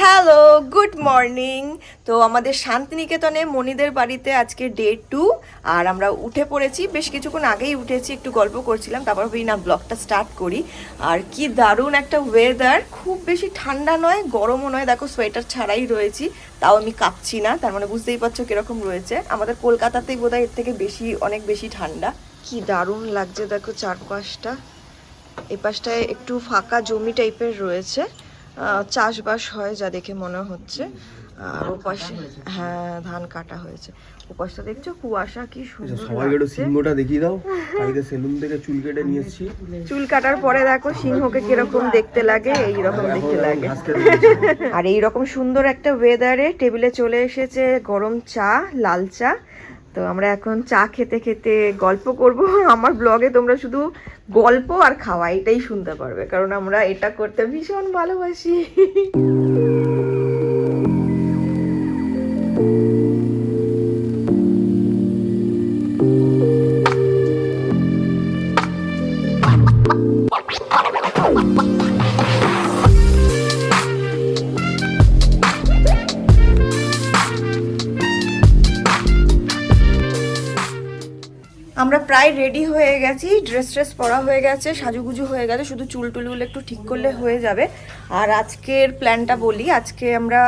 Hello, good morning. তো আমাদের শান্তিনিকেতনে মনিদের বাড়িতে আজকে ডে 2 আর আমরা উঠে পড়েছি, বেশ কিছুক্ষণ আগেই উঠেছি, একটু গল্প করছিলাম, তারপর ভাবি না ব্লগটা স্টার্ট করি। আর কি দারুণ একটা ওয়েদার, খুব বেশি ঠান্ডা নয় গরমও নয়, দেখো সোয়েটার ছাড়াই রয়েছি, তাও আমি কাঁপছি না, তার মানে বুঝতেই পারছো কিরকম রয়েছে। আমাদের কলকাতাতেই বোধহয় এর থেকে বেশি, অনেক বেশি ঠান্ডা। কি দারুণ লাগছে দেখো চারপাশটা, এই পাশটায় একটু ফাঁকা জমি টাইপের রয়েছে, চাষবাস হয় যা দেখে মনে হচ্ছে। আর ওপাশে হ্যাঁ ধান কাটা হয়েছে, ওপাশটা দেখছো কুয়াশা কি সুন্দর সবাইকে সিংহটা দেখিয়ে দাও। কালকে সেলুন থেকে চুল কেটে নিয়ে এসেছি, চুল কাটার পরে দেখো সিংহকে কিরকম দেখতে লাগে, এইরকম দেখতে লাগে। আর এইরকম সুন্দর একটা ওয়েদারে টেবিলে চলে এসেছে গরম চা, লাল চা। তো আমরা এখন চা খেতে খেতে গল্প করব। আমার ব্লগে তোমরা শুধু গল্প আর খাওয়া এটাই শুনতে পারবে, কারণ আমরা এটা করতে ভীষণ ভালোবাসি। আমরা প্রায় রেডি হয়ে গেছি, ড্রেস পরা হয়ে গেছে, সাজুগুজু হয়ে গেছে, শুধু চুল টুলগুলো একটু ঠিক করলে হয়ে যাবে। আর আজকের প্ল্যানটা বলি, আজকে আমরা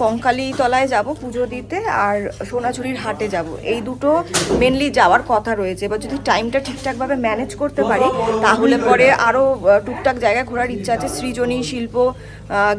কঙ্কালী তলায় যাব পুজো দিতে, আর সোনাঝুরির হাটে যাব, এই দুটো মেনলি যাওয়ার কথা রয়েছে। এবার যদি টাইমটা ঠিকঠাকভাবে ম্যানেজ করতে পারি তাহলে পরে আরও টুকটাক জায়গা ঘোরার ইচ্ছা আছে। সৃজনী শিল্প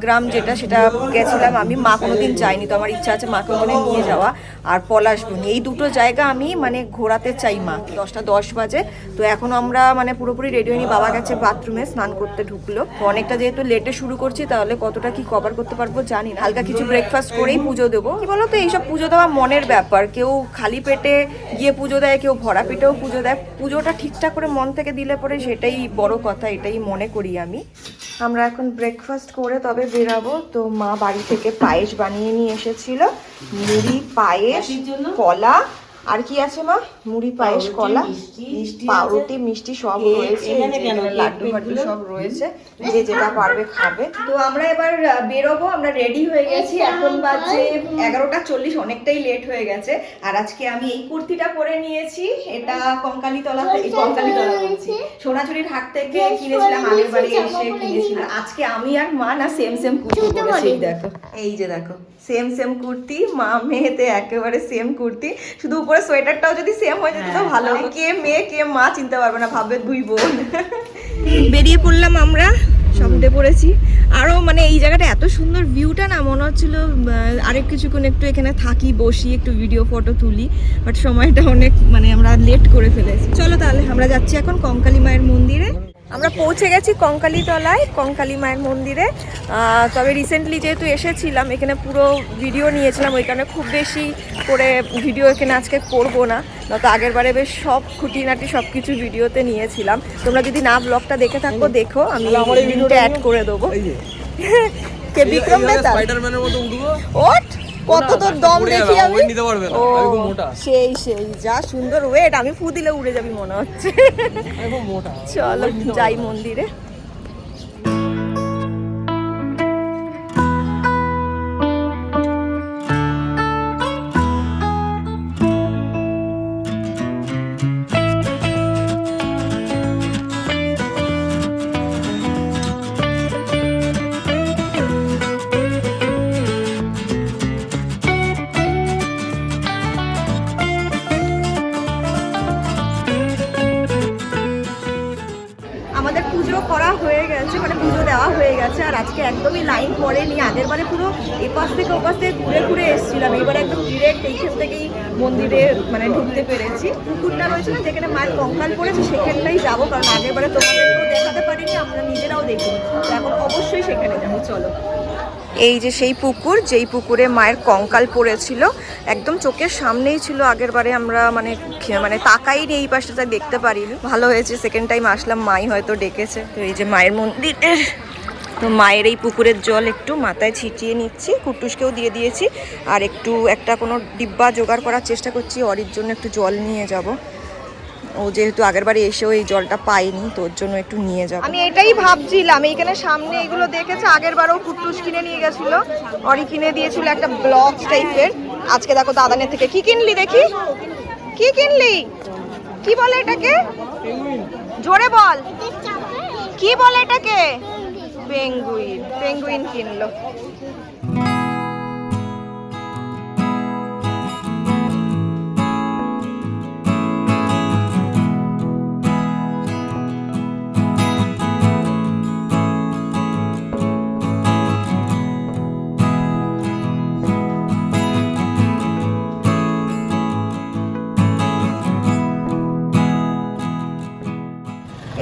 গ্রাম যেটা, সেটা গেছিলাম আমি, মা কোনোদিন যাইনি, তো আমার ইচ্ছা আছে মাকে ওখানে নিয়ে যাওয়া। আর পলাশবনি, এই দুটো জায়গা আমি মানে ঘোরাতে চাই মা। 10টা 10 বাজে, তো এখন আমরা মানে পুরোপুরি রেডি হয়নি, বাবা গেছে বাথরুমে স্নান করতে, ঢুকলো। তো অনেকটা যেহেতু লেটে শুরু করছি, তাহলে কতটা কি কভার করতে পারবো জানি না। হালকা কিছু ব্রেকফাস্ট করেই পুজো দেবো। কি বলো তো, এইসব পুজো দেওয়া মনের ব্যাপার, কেউ খালি পেটে গিয়ে পুজো দেয়, কেউ ভরা পেটেও পুজো দেয়। পুজোটা ঠিকঠাক করে মন থেকে দিলে পরে সেটাই বড় কথা, এটাই মনে করি আমি। আমরা এখন ব্রেকফাস্ট করে তবে বেরাবো। তো মা বাড়ি থেকে পায়েস বানিয়ে নিয়ে এসেছিল, মুড়ি, পায়েস, কলা, আর কি আছে মা? মুড়ি, পায়েস, কলা, পাউরুটি, মিষ্টি সব রয়েছে, লাড্ডু ফাড্ডু সব রয়েছে, যে যেটা পারবে খাবে। তো আমরা এবার বেরোবো, আমরা রেডি হয়ে গেছি, এখন বাজে 11টা 40, অনেকটাই লেট হয়ে গেছে। আর আজকে আমি এই কুর্তিটা পরে নিয়েছি, এটা কঙ্কালীতলা বলছি, সোনাঝুরির হাট থেকে কিনেছিলাম, আগের বাড়ি এসে কিনেছিলাম। আজকে আমি আর মা না সেম কুর্তি পরেছি, দেখো এই যে দেখো সেম কুর্তি, মা মেয়েতে একেবারে সেম কুর্তি, শুধু উপরে সোয়েটারটাও যদি সেম হয়ে যেত তো ভালো। কে মেয়ে কে মা চিনতে পারবে না, ভাববে দুই বোন। বেরিয়ে পড়লাম আমরা, সব উঠে পড়েছি। আরও মানে এই জায়গাটা এত সুন্দর, ভিউটা না মনে হচ্ছিল আরেক কিছুক্ষণ একটু এখানে থাকি, বসি, একটু ভিডিও ফটো তুলি, বাট সময়টা অনেক মানে আমরা লেট করে ফেলেছি। চলো তাহলে আমরা যাচ্ছি এখন কঙ্কালী মায়ের মন্দিরে। আমরা পৌঁছে গেছি কঙ্কালীতলায়, কঙ্কালী মায়ের মন্দিরে। তবে রিসেন্টলি যেহেতু এসেছিলাম, এখানে পুরো ভিডিও নিয়েছিলাম, ওই কারণে খুব বেশি করে ভিডিও এখানে আজকে করবো না, নয়তো আগের বারে বেশ সব খুঁটিনাটি সব কিছু ভিডিওতে নিয়েছিলাম। তোমরা যদি না ব্লগটা দেখে থাকো, দেখো, আমি লিঙ্কটা অ্যাড করে দেবো। কে বিক্রম বেতাল স্পাইডারম্যানের মতো উঠবো, ওঠ কত তোর দম দেখি আমি, নিতে পারবে না, আমি খুব মোটা। সেই যা সুন্দর ওয়েট, আমি ফু দিলে উড়ে যাবি মনে হচ্ছে। আমি খুব মোটা। চলো যাই মন্দিরে। আমাদের পুজো করা হয়ে গেছে, মানে পুজো দেওয়া হয়ে গেছে, আর আজকে একদমই লাইন পড়েনি। আগের বারে পুরো এপাশ থেকে ওপাশ থেকে ঘুরে এসেছিলাম, এবারে একদম ডিরেক্ট এইখান থেকেই মন্দিরে মানে ঢুকতে পেরেছি। পুকুরটা রয়েছে না যেখানে মায়ের কঙ্কাল পড়েছে, সেখানটাই যাবো, কারণ আগের বারে তোমাদেরকেও দেখাতে পারিনি, আমরা নিজেরাও দেখিনি, তো এখন অবশ্যই সেখানে যাবো। চলো, এই যে সেই পুকুর, যেই পুকুরে মায়ের কঙ্কাল পড়েছিল, একদম চোখের সামনেই ছিল। আগের বারে আমরা মানে তাকাইনি এই পাশটা, দেখতে পারিনি। ভালো হয়েছে সেকেন্ড টাইম আসলাম, মাই হয়তো ডেকেছে। তো এই যে মায়ের মন্দিরের, তো মায়ের এই পুকুরের জল একটু মাথায় ছিটিয়ে নিচ্ছি, কুটুসকেও দিয়ে দিয়েছি, আর একটু একটা কোনো ডিব্বা জোগাড় করার চেষ্টা করছি, অরির জন্য একটু জল নিয়ে যাব। ও যেহেতু আগেরবারে এসেও এই জলটা পাইনি, তো ওর জন্য একটু নিয়ে যাব। আমি এটাই ভাবছিলাম, এইখানে সামনে এগুলো দেখেছে, আগেরবারও কুট্টুস কিনে নিয়ে গেছিল, অরি কিনে দিয়েছিল একটা ব্লকস টাইপের। আজকে দেখো দাদানের থেকে কি কিনলি দেখি, কি কিনলি, কি বলে এটাকে, জোরে বল, কি বলে এটাকে? পেঙ্গুইন, পেঙ্গুইন কিনলো।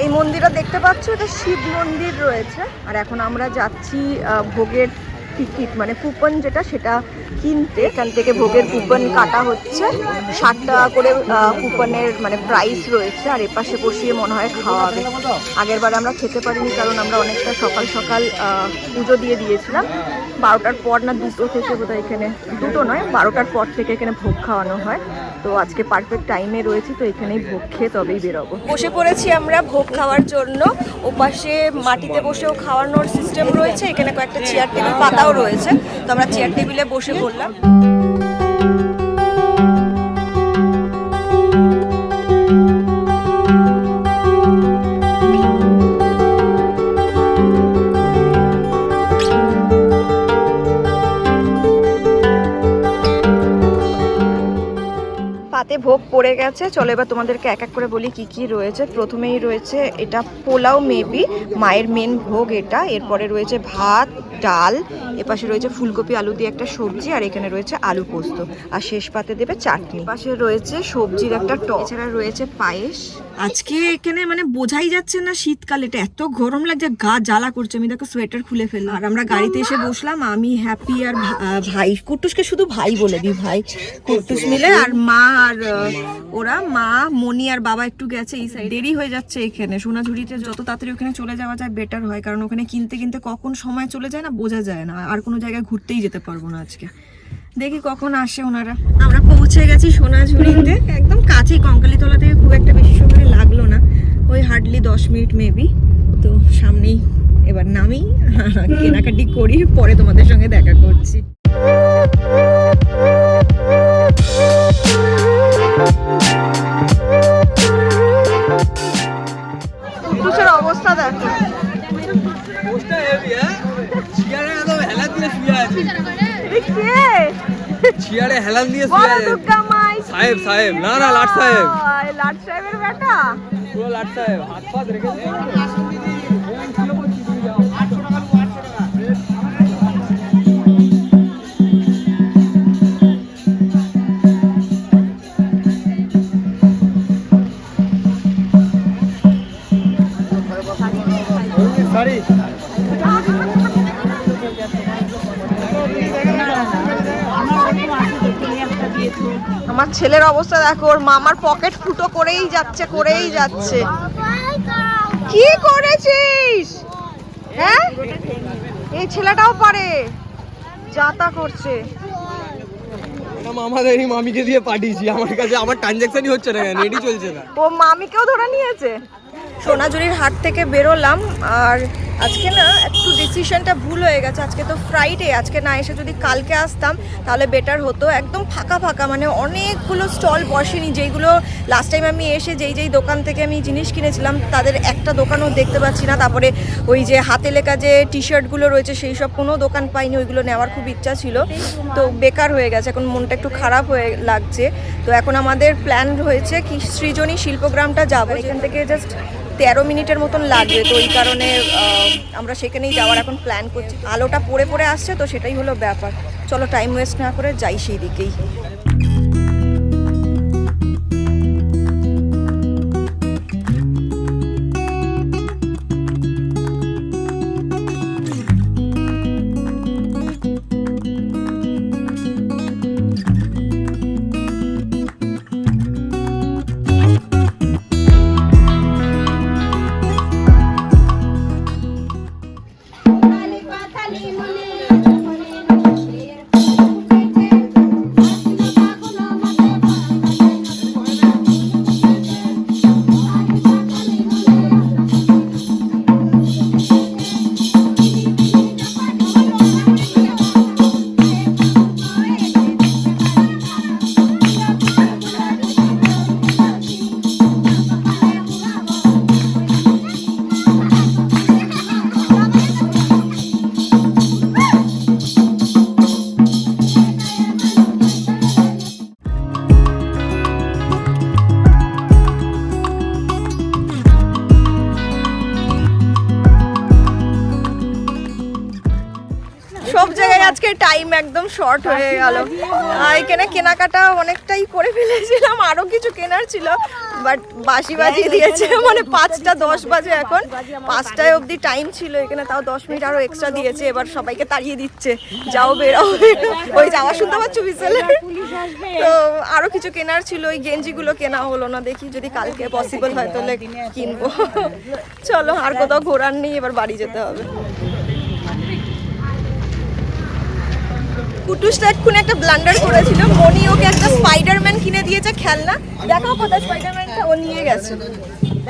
এই মন্দিরটা দেখতে পাচ্ছ, এটা শিব মন্দির রয়েছে। আর এখন আমরা যাচ্ছি ভোগের টিকিট মানে কুপন যেটা, সেটা কিনতে। এখান থেকে ভোগের কুপন কাটা হচ্ছে, 60 টাকা করে কুপনের মানে প্রাইস রয়েছে। আর এপাশে বসিয়ে মনে হয় খাওয়াবে। আগের বার আমরা খেতে পারিনি, কারণ আমরা অনেকটা সকাল সকাল পুজো দিয়ে দিয়েছিলাম। 12টার পর না 2টো থেকে বোধহয়, এখানে 2টো নয় 12টার পর থেকে এখানে ভোগ খাওয়ানো হয়। তো আজকে পারফেক্ট টাইমে রয়েছি, তো এখানেই ভোগ খেয়ে তবেই বেরোবো। বসে পড়েছি আমরা ভোগ খাওয়ার জন্য। ওপাশে মাটিতে বসেও খাওয়ানোর সিস্টেম রয়েছে, এখানে কয়েকটা চেয়ার টেবিল পাতাও রয়েছে। তো আমরা চেয়ার টেবিলে বসে পড়লাম। পাতে ভোগ পড়ে গেছে, চলো এবার তোমাদেরকে এক এক করে বলি কি কি রয়েছে। প্রথমেই রয়েছে এটা পোলাও, মেবি মায়ের মেন ভোগ এটা। এরপরে রয়েছে ভাত, ডাল, এপাশে রয়েছে ফুলকপি আলু দিয়ে একটা সবজি, আর এখানে রয়েছে আলু পোস্ত, আর শেষ পাতে দেবে চাটনি। পাশে রয়েছে সবজির একটা টক, এছাড়া রয়েছে পায়েস। আজকে এখানে মানে বোঝাই যাচ্ছে না শীতকাল, এটা এত গরম লাগছে, গা জ্বালা করছে। আমি দেখো সোয়েটার খুলে ফেললাম। আর আমরা গাড়িতে এসে বসলাম, আমি হ্যাপি আর ভাই, কুট্টুসকে শুধু ভাই বলে দিই, ভাই কুট্টুস মিলে, আর মা আর ওরা, মা মনি আর বাবা একটু গেছে এই সাইড। দেরি হয়ে যাচ্ছে এখানে সোনাঝুরিতে, যত তাড়াতাড়ি ওখানে চলে যাওয়া যায় বেটার হয়, কারণ ওখানে কিনতে কিনতে কখন সময় চলে যায় না বোঝা যায় না। আর কোনো জায়গায় ঘুরতেই যেতে পারবো না আজকে, দেখি কখন আসে ওনারা। আমরা পৌঁছে গেছি সোনাঝুরিতে, একদম কাছেই, কঙ্কালীতলা থেকে খুব একটা বেশি সময় লাগলো না, ওই হার্ডলি 10 মিনিট মেবি। তো সামনেই, এবার নামি, কেনাকাটি করি, পরে তোমাদের সঙ্গে দেখা করছি। কুটুসের অবস্থা দেখো, চেয়ারে হেলান দিয়ে শুয়ে আছে। সাহেব সাহেব না না লাট সাহেব, লাট সাহেবের বেটা, পুরো লাট সাহেব, হাত পা রেখেছে। সরি আমার ছেলের অবস্থা দেখো, ওর মামার পকেট ফুটো করেই যাচ্ছে, করেই যাচ্ছে। কি করেছিস? হ্যাঁ, এই ছেলেটাও পারে, যাতা করছে। আমাদেরই মামিকে দিয়ে পাঠিয়েছি, আমার কাছে আমার ট্রানজাকশনই হচ্ছে না, নেটই চলছে না। ও মামিকেও ধরে নিয়েছে। সোনাঝুরির হাট থেকে বেরোলাম, আর আজকে না একটু ডিসিশনটা ভুল হয়ে গেছে। আজকে তো ফ্রাইডে, আজকে না এসে যদি কালকে আসতাম তাহলে বেটার হতো। একদম ফাঁকা ফাঁকা, মানে অনেকগুলো স্টল বসেনি, যেইগুলো লাস্ট টাইম আমি এসে যেই দোকান থেকে আমি জিনিস কিনেছিলাম তাদের একটা দোকানও দেখতে পাচ্ছি না। তারপরে ওই যে হাতে লেখা যে টি শার্টগুলো রয়েছে সেই সব কোনো দোকান পাইনি, ওইগুলো নেওয়ার খুব ইচ্ছা ছিল, তো বেকার হয়ে গেছে। এখন মনটা একটু খারাপ হয়ে লাগছে। তো এখন আমাদের প্ল্যান হয়েছে কি সৃজনী শিল্পগ্রামটা যাবো, এখান থেকে জাস্ট 13 মিনিটের মতন লাগবে। তো ওই কারণে আমরা সেখানেই যাওয়ার এখন প্ল্যান করছি। আলোটা পড়ে পড়ে আসছে, তো সেটাই হলো ব্যাপার। চলো টাইম ওয়েস্ট না করে যাই সেই দিকেই। সব জায়গায় আজকে টাইম একদম শর্ট হয়ে গেল। এখানে কেনাকাটা অনেকটাই করে ফেলেছিলাম, আরো কিছু কেনার ছিল বাট বাজি বাজিয়ে দিয়েছে, মানে 5টা 10 বাজে এখন, 5টায় অবধি টাইম ছিল এখানে, তাও 10 মিনিট আরো এক্সট্রা দিয়েছে। এবার সবাইকে তাড়িয়ে দিচ্ছে, যাও বেরাও। ওই যাওয়া শুনতে পাচ্ছ বিসেলে। তো আরো কিছু কেনার ছিল, ওই গেঞ্জিগুলো কেনা হলো না, দেখি যদি কালকে পসিবল হয় তাহলে কিনবো। চলো, আর কোথাও ঘোরার নেই, এবার বাড়ি যেতে হবে। কুটুসটা এক্ষুনি একটা ব্লান্ডার করেছিল, মনি ওকে একটা স্পাইডারম্যান কিনে দিয়েছে খেলনা, দেখাও কোথায় স্পাইডারম্যানটা, ও নিয়ে গেছে।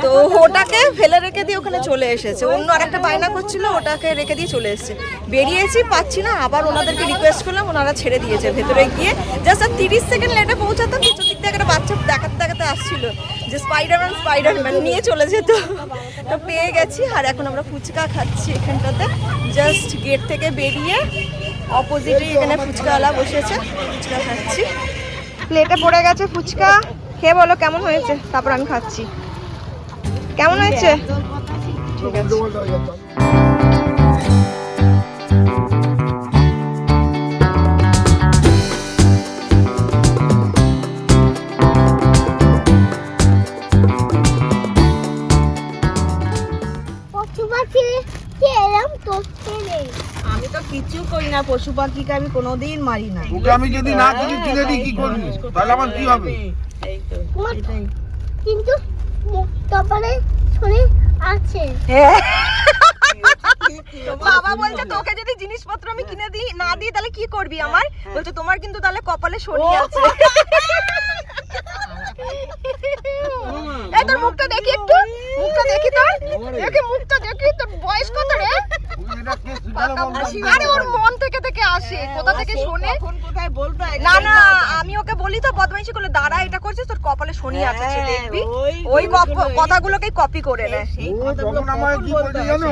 তো ওটাকে ফেলে রেখে দিয়ে ওখানে চলে এসেছে, অন্য আরেকটা বায়না করছিল, ওটাকে রেখে দিয়ে চলে এসেছে। বেরিয়েছি, পাচ্ছি না, আবার ওনাদেরকে রিকোয়েস্ট করলাম, ওনারা ছেড়ে দিয়েছে। ভেতরে গিয়ে জাস্ট 30 সেকেন্ড লেটে পৌঁছাতাম, কিছু দিক থেকে একটা বাচ্চা দেখাতে দেখাতে আসছিল যে স্পাইডারম্যান নিয়ে চলে যেত। তো পেয়ে গেছি, আর এখন আমরা ফুচকা খাচ্ছি এখানটাতে, জাস্ট গেট থেকে বেরিয়ে অপোজিটেই এখানে ফুচকাওয়ালা বসেছে, ফুচকা খাচ্ছি। প্লেটে পড়ে গেছে ফুচকা, খেয়ে বলো কেমন হয়েছে, তারপর আমি খাচ্ছি। কেমন হয়েছে? ঠিক আছে। আমি তো কিচ্ছু করি না, পশু পাখিকে আমি কোনোদিন মারি না। ওকে আমি যদি না কিছু কিনে দিই কি করবি, তাহলে আমার কি হবে? কিন্তু কপালে শনি আছে। বাবা বলছে তোকে যদি জিনিসপত্র আমি কিনে দিই না দিই তাহলে কি করবি আমার, বলছে তোমার কিন্তু তাহলে কপালে শনি আছে। এই তোর মুখটা দেখি একটু, মুখটা দেখি তোর, দেখি মুখটা দেখি, তোর বয়স কত রে? আরে ওর মন থেকে থেকে আসে, কোথা থেকে শোনে কোথায় বলতে না না, আমি ওকে বলি তো বদমাইশি করলে, দাঁড়া এটা করছিস, তোর কপালে শনি আছে, দেখবি ওই কথাগুলোকেই কপি করে নেয়। ও তখন আমায় কি বলতে জানো,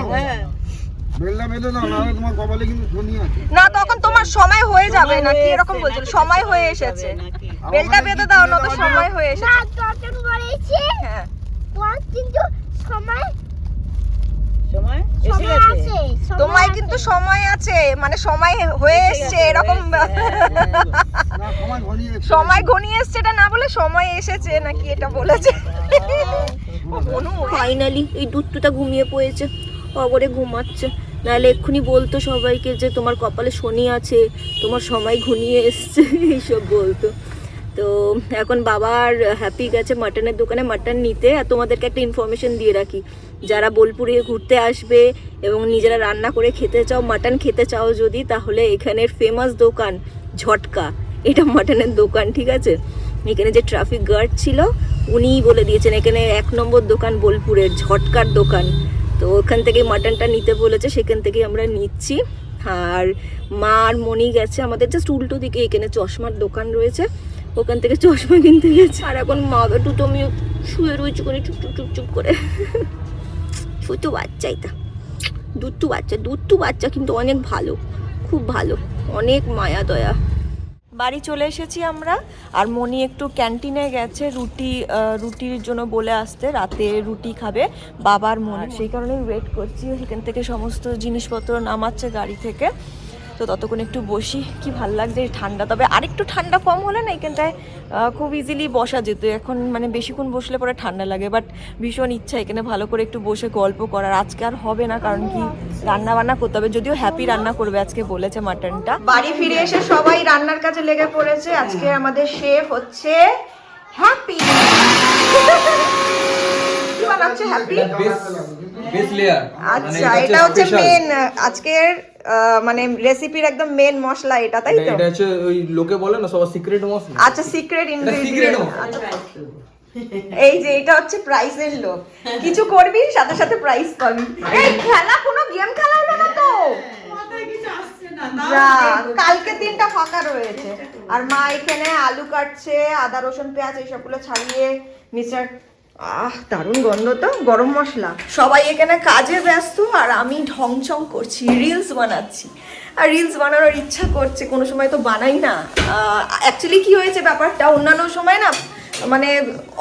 বেলনা বেঁধে দাও, না তোমার কপালে কিন্তু শনি আছে। না তখন তোমার সময় হয়ে যাবে না, কি এরকম বলছিল, সময় হয়ে এসেছে, বেলটা বেঁধে দাও না, তো সময় হয়ে না এসেছে। তখন বলেছি হ্যাঁ তোমার কিন্তু সময় সময় সময় আছে, তোমায় কিন্তু সময় আছে, মানে সময় হয়ে এসেছে এরকম, না সময় ঘনিয়ে এসেছে। সময় ঘনিয়ে এসেছে এটা না বলে সময় এসেছে নাকি এটা বলেছে। ফাইনালি এই দুধটা ঘুমিয়ে পড়েছে, অগরে ঘুমাচ্ছে, নাহলে এক্ষুনি বলতো সবাইকে যে তোমার কপালে শনি আছে, তোমার সময় ঘনিয়ে এসছে, এইসব বলতো। তো এখন বাবা আর হ্যাপি গেছে মাটনের দোকানে মাটন নিতে। আর তোমাদেরকে একটা ইনফরমেশন দিয়ে রাখি, যারা বোলপুরে ঘুরতে আসবে এবং নিজেরা রান্না করে খেতে চাও, মাটন খেতে চাও যদি, তাহলে এখানের ফেমাস দোকান ঝটকা, এটা মাটনের দোকান, ঠিক আছে? এখানে যে ট্রাফিক গার্ড ছিল উনিই বলে দিয়েছেন এখানে 1 নম্বর দোকান বোলপুরের ঝটকার দোকান। তো ওখান থেকে মাটনটা নিতে বলেছে, সেখান থেকেই আমরা নিচ্ছি। আর মা আর মনি গেছে আমাদের জাস্ট উল্টো দিকে, এখানে চশমার দোকান রয়েছে, ওখান থেকে চশমা কিনতে গেছে। আর এখন মা বেটু তো আমি শুয়ে রয়েছি করে চুপ চুপ চুপ করে, শুধু বাচ্চাই তা, দুধ বাচ্চা কিন্তু অনেক ভালো, খুব ভালো, অনেক মায়া দয়া। বাড়ি চলে এসেছি আমরা, আর মনি একটু ক্যান্টিনে গেছে রুটির জন্য বলে আসতে, রাতে রুটি খাবে বাবার মনি, সেই কারণেই ওয়েট করছি। সেখান থেকে সমস্ত জিনিসপত্র নামাচ্ছে গাড়ি থেকে, তো ততক্ষণ একটু বসি। কি ভাল লাগছে এই ঠান্ডা, তবে আরেকটু ঠান্ডা কম হলে না এখানটায় খুব ইজিলি বসা যেত, এখন মানে বেশিক্ষণ বসলে পরে ঠান্ডা লাগে, বাট ভীষণ ইচ্ছা এখানে ভালো করে একটু বসে গল্প করার। আজকে আর হবে না, কারণ কি রান্না বান্না করতে হবে, যদিও হ্যাপি রান্না করবে আজকে বলেছে মাটনটা। বাড়ি ফিরে এসে সবাই রান্নার কাজে লেগে পড়েছে। আজকে আমাদের শেফ হচ্ছে হ্যাপি। কি বানাচ্ছে হ্যাপি? বেস লেয়ার, আচ্ছা এটা হচ্ছে মেন আজকের মানে রেসিপির একদম মেন মশলা এটা, তাই তো? এটা হচ্ছে ওই লোকে বলে না সবার সিক্রেট মশলা। আচ্ছা সিক্রেট ইনগ্রেডিয়েন্ট। এই যে এটা হচ্ছে প্রাইসের লোক, কিছু করবি সাথে সাথে প্রাইস পাবি। এই খেলা, কোনো গেম খেলা হলো না তো? যা, কালকে দিনটা ফাঁকা রয়েছে। আর মা এখানে আলু কাটছে, আদা রসুন পেঁয়াজ এইসবগুলো ছাড়িয়ে মিক্সার। দারুণ গন্ধ তো, গরম মশলা। সবাই এখানে কাজে ব্যস্ত আর আমি ঢংচং করছি, রিলস বানাচ্ছি। আর রিলস বানানোর ইচ্ছা করছে, কোনো সময় তো বানাই না। অ্যাকচুয়ালি কি হয়েছে ব্যাপারটা, অন্যান্য সময় না মানে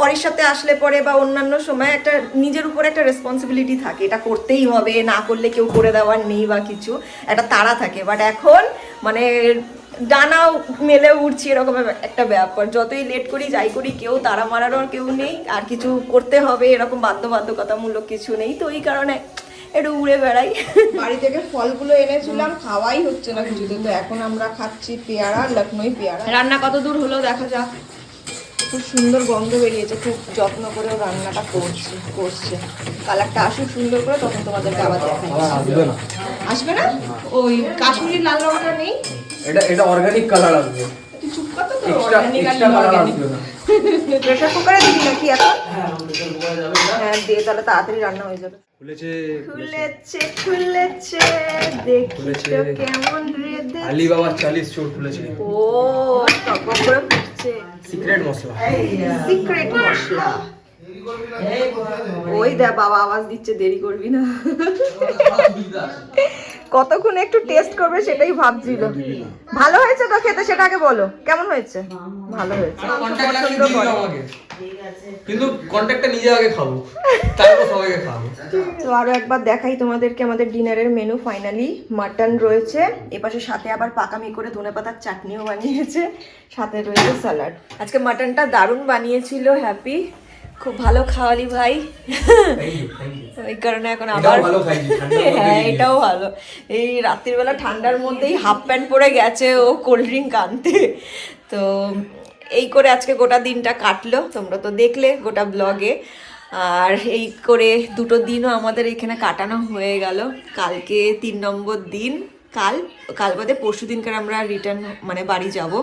ওর সাথে আসলে পরে বা অন্যান্য সময় একটা নিজের উপর একটা রেসপন্সিবিলিটি থাকে, এটা করতেই হবে, না করলে কেউ করে দেওয়ার নেই বা কিছু একটা তাড়া থাকে। বাট এখন মানে ডানাও মেলে উঠছি এরকম একটা ব্যাপার, যতই লেট করি যাই করি কেউ তাড়া মারারও কেউ নেই, আর কিছু করতে হবে এরকম বাধ্যবাধকতামূলক কিছু নেই, তো এই কারণে একটু উড়ে বেড়াই। বাড়ি থেকে ফলগুলো এনেছিলাম, খাওয়াই হচ্ছে না কিছুতে, তো এখন আমরা খাচ্ছি পেয়ারা, লখনই পেয়ারা। রান্না কত দূর হলো দেখা যাক। খুব সুন্দর গন্ধ বেরিয়েছে, খুব যত্ন করে রান্নাটা করছে। কালারটা আসুক সুন্দর করে, তখন তোমাদেরকে আবার দেখাই। আসবে না, আসবে না? ওই কাশ্মীরি লাল রঙটা নেই? এটা অর্গানিক কালার আসবে, তুই চুপ কর তো, এক্সট্রা কালার আসবে না। প্রেসার কুকারে দিবি নাকি এখন? হ্যাঁ দে, তাহলে তাড়াতাড়ি রান্না হয়ে যাবে। খুলেছে দেখি তো কেমন রে দে। আলিবাবা 40 চোর খুলেছে। ও টক করে ফুটছে, সিক্রেট মশলা। সিক্রেট মশলা। ওই দে বাবা আওয়াজ দিচ্ছে, দেরি করবি না। কতক্ষণ একটু টেস্ট করবে সেটাই ভাবছিল। ভালো হয়েছে তো খেতে, সেটা আগে বলো কেমন হয়েছে। ভালো হয়েছে, পছন্দ করো। কিন্তু কন্ট্যাক্টটা নিজে আগে খাবো, তারপর সবাইকে খাবো। তো আরো একবার দেখাই তোমাদেরকে আমাদের ডিনারের মেনু। ফাইনালি মাটন রয়েছে, এপাশে সাথে আবার পাকামি করে ধনেপাতার চাটনিও বানিয়েছে, সাথে রয়েছে স্যালাড। আজকে মাটনটা দারুণ বানিয়েছিল হ্যাপি, খুব ভালো খাওয়ালি ভাই। ওই কারণে এখন আবার হ্যাঁ এটাও ভালো। এই রাত্রির বেলা ঠান্ডার মধ্যেই হাফ প্যান্ট পরে গেছে ও কোল্ড ড্রিঙ্ক আনতে। তো এই করে আজকে গোটা দিনটা কাটলো, তোমরা তো দেখলে গোটা ব্লগে। আর এই করে দুটো দিনও আমাদের এখানে কাটানো হয়ে গেল। কালকে 3 নম্বর দিন, কাল বাদে পরশু দিনকার আমরা রিটার্ন মানে বাড়ি যাব।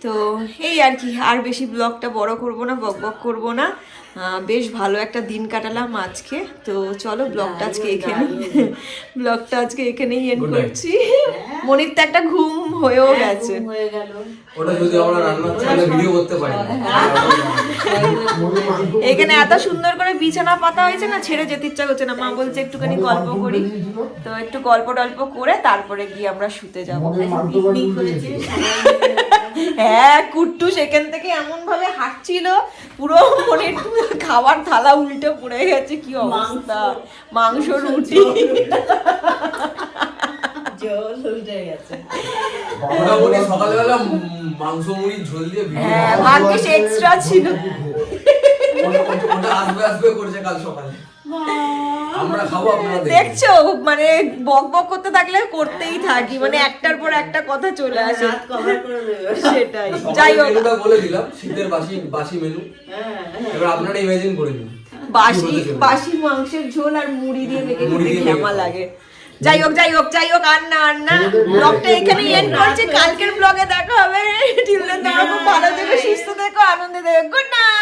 তো এই আর কি, আর বেশি ব্লগটা বড় করব না, বক করব না। বেশ ভালো একটা দিন কাটালাম আজকে। তো চলো ব্লগটা আজকে এখানেই এন্ড করছি। মনির তো একটা ঘুম হয়েও গেছে। ওটা যদি আমরা রান্না ভিডিও করতে পারি। এখানে এত সুন্দর করে বিছানা পাতা হয়েছে না, ছেড়ে যেতে ইচ্ছা করছে না। মা বলছে একটুখানি গল্প করি, তো একটু গল্প টল্প করে তারপরে গিয়ে আমরা শুতে যাবো। হ্যাঁ কুট্টু সেখান থেকে এমন ভাবে হাঁটছিল, পুরো মনে খাবার থালা উল্টে পড়ে গেছে, কি অবস্থা। মাংস রুটি সকালবেলা মাংস মুড়ি ঝোল দিয়ে হ্যাঁ ভাগ্যিস এক্সট্রা ছিল। আসবে করছে কাল সকালে, আমরা খাবো আপনারা দেখছো মানে বক বক করতে থাকলে করতেই থাকি, মানে একটার পর একটা কথা চলে আসে। সেটাই, যাই হোক মেনুটা বলে দিলাম, শীতের বাসি মেনু। এবার আপনারা ইমাজিন করে নিন, বাসি মাংসের ঝোল আর মুড়ি দিয়ে মেখে খেতে ঘ্যামা লাগে। যাই হোক আর না ব্লগটা এখানে এন্ড করছি। কালকের ব্লগে দেখা হবে। টিল দেন তোমরা খুব ভালো থেকো, সুস্থ থেকো, আনন্দে থেকো। Good night.